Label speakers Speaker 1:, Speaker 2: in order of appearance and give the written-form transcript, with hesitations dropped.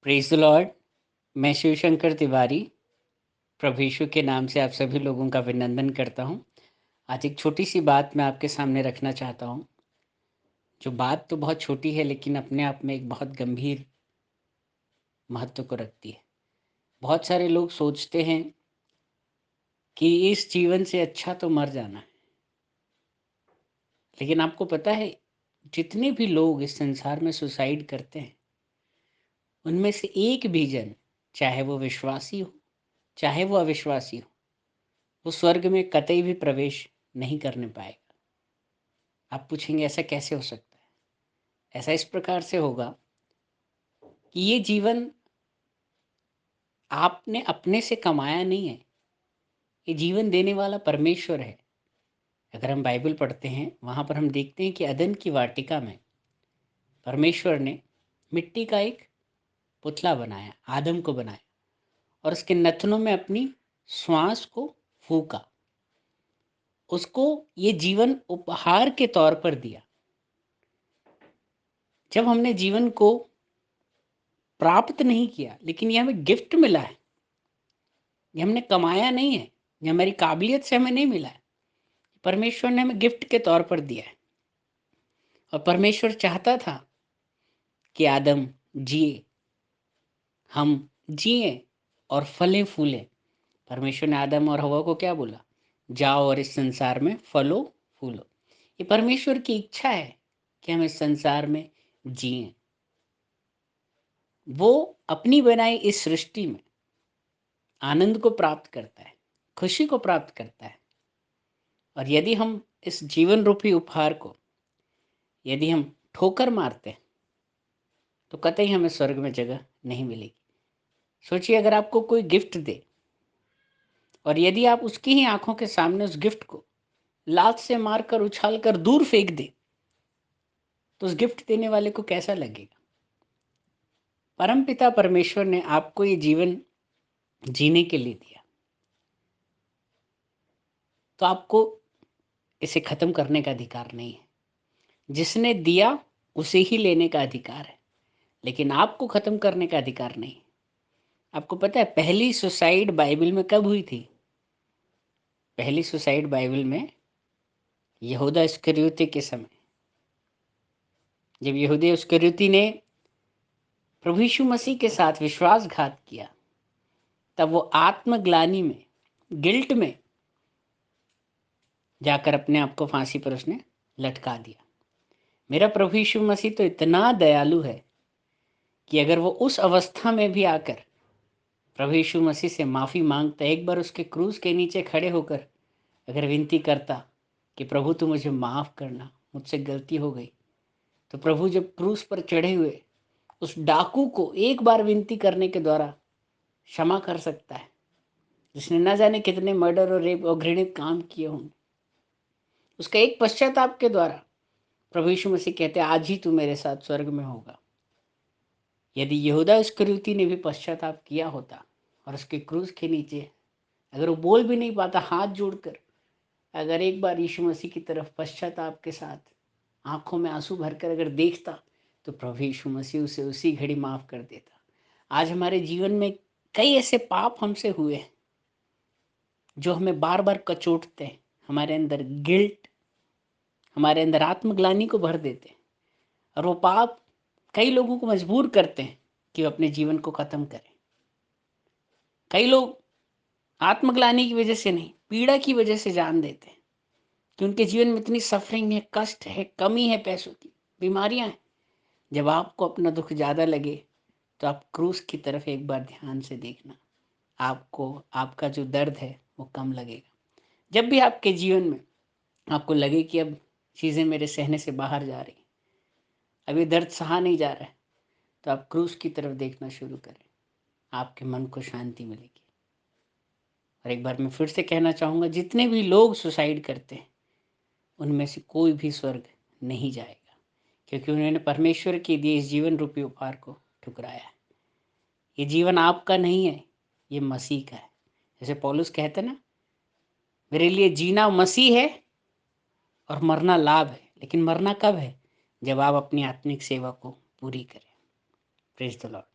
Speaker 1: Praise the Lord. मैं शिवशंकर तिवारी प्रभु यीशु के नाम से आप सभी लोगों का अभिनंदन करता हूं। आज एक छोटी सी बात मैं आपके सामने रखना चाहता हूं, जो बात तो बहुत छोटी है लेकिन अपने आप में एक बहुत गंभीर महत्व को रखती है। बहुत सारे लोग सोचते हैं कि इस जीवन से अच्छा तो मर जाना है, लेकिन आपको पता है जितने भी लोग इस संसार में सुसाइड करते हैं उनमें से एक भी जन, चाहे वो विश्वासी हो चाहे वो अविश्वासी हो, वो स्वर्ग में कतई भी प्रवेश नहीं करने पाएगा। आप पूछेंगे ऐसा कैसे हो सकता है? ऐसा इस प्रकार से होगा कि ये जीवन आपने अपने से कमाया नहीं है, ये जीवन देने वाला परमेश्वर है। अगर हम बाइबल पढ़ते हैं वहाँ पर हम देखते हैं कि अदन की वाटिका में परमेश्वर ने मिट्टी का एक पुतला बनाया, आदम को बनाया और उसके नथनों में अपनी श्वास को फूका, उसको ये जीवन उपहार के तौर पर दिया। जब हमने जीवन को प्राप्त नहीं किया लेकिन ये हमें गिफ्ट मिला है, ये हमने कमाया नहीं है, ये हमारी काबिलियत से हमें नहीं मिला है, परमेश्वर ने हमें गिफ्ट के तौर पर दिया है। और परमेश्वर चाहता था कि आदम जिए, हम जिए और फले फूले। परमेश्वर ने आदम और हवा को क्या बोला? जाओ और इस संसार में फलो फूलो। ये परमेश्वर की इच्छा है कि हम इस संसार में जिए। वो अपनी बनाई इस सृष्टि में आनंद को प्राप्त करता है, खुशी को प्राप्त करता है। और यदि हम इस जीवन रूपी उपहार को यदि हम ठोकर मारते हैं तो कतई हमें स्वर्ग में जगह नहीं मिलेगी। सोचिए, अगर आपको कोई गिफ्ट दे और यदि आप उसकी ही आंखों के सामने उस गिफ्ट को लात से मारकर उछाल कर दूर फेंक दे तो उस गिफ्ट देने वाले को कैसा लगेगा? परमपिता परमेश्वर ने आपको ये जीवन जीने के लिए दिया, तो आपको इसे खत्म करने का अधिकार नहीं है। जिसने दिया उसे ही लेने का अधिकार है, लेकिन आपको खत्म करने का अधिकार नहीं। आपको पता है पहली सुसाइड बाइबल में कब हुई थी? पहली सुसाइड बाइबल में यहूदा इस्करियोती के समय, जब यहूदा इस्करियोती ने प्रभु यीशु मसीह के साथ विश्वासघात किया, तब वो आत्मग्लानि में, गिल्ट में जाकर अपने आप को फांसी पर उसने लटका दिया। मेरा प्रभु यीशु मसीह तो इतना दयालु है कि अगर वो उस अवस्था में भी आकर प्रभु यीशु मसीह से माफ़ी मांगता, एक बार उसके क्रूस के नीचे खड़े होकर अगर विनती करता कि प्रभु तू मुझे माफ़ करना, मुझसे गलती हो गई, तो प्रभु जब क्रूस पर चढ़े हुए उस डाकू को एक बार विनती करने के द्वारा क्षमा कर सकता है, जिसने न जाने कितने मर्डर और रेप और घृणित काम किए होंगे। उसका एक पश्चाताप के द्वारा प्रभु यीशु मसीह कहते हैं आज ही तू मेरे साथ स्वर्ग में होगा। यदि यहूदा इस्करियोती ने भी पश्चाताप किया होता और उसके क्रूस के नीचे अगर वो बोल भी नहीं पाता, हाथ जोड़कर अगर एक बार यीशु मसीह की तरफ पश्चाताप के साथ आंखों में आंसू भरकर अगर देखता, तो प्रभु यीशु मसीह उसे उसी घड़ी माफ कर देता। आज हमारे जीवन में कई ऐसे पाप हमसे हुए हैं जो हमें बार बार कचोटते हैं, हमारे अंदर गिल्ट, हमारे अंदर आत्मग्लानि को भर देते हैं, और वो पाप कई लोगों को मजबूर करते हैं कि वो अपने जीवन को खत्म करें। कई लोग आत्मग्लानि की वजह से नहीं, पीड़ा की वजह से जान देते हैं कि उनके जीवन में इतनी सफरिंग है, कष्ट है, कमी है, पैसों की बीमारियां हैं। जब आपको अपना दुख ज़्यादा लगे तो आप क्रूस की तरफ एक बार ध्यान से देखना, आपको आपका जो दर्द है वो कम लगेगा। जब भी आपके जीवन में आपको लगे कि अब चीज़ें मेरे सहने से बाहर जा रही, अब ये दर्द सहा नहीं जा रहा है, तो आप क्रूस की तरफ देखना शुरू करें, आपके मन को शांति मिलेगी। और एक बार मैं फिर से कहना चाहूँगा, जितने भी लोग सुसाइड करते हैं उनमें से कोई भी स्वर्ग नहीं जाएगा, क्योंकि उन्होंने परमेश्वर के दिए इस जीवन रूपी उपहार को ठुकराया है। ये जीवन आपका नहीं है, ये मसीह का है। जैसे पौलुस कहते ना, मेरे लिए जीना मसीह है और मरना लाभ है। लेकिन मरना कब है? जब आप अपनी आत्मिक सेवा को पूरी करें। Praise the Lord.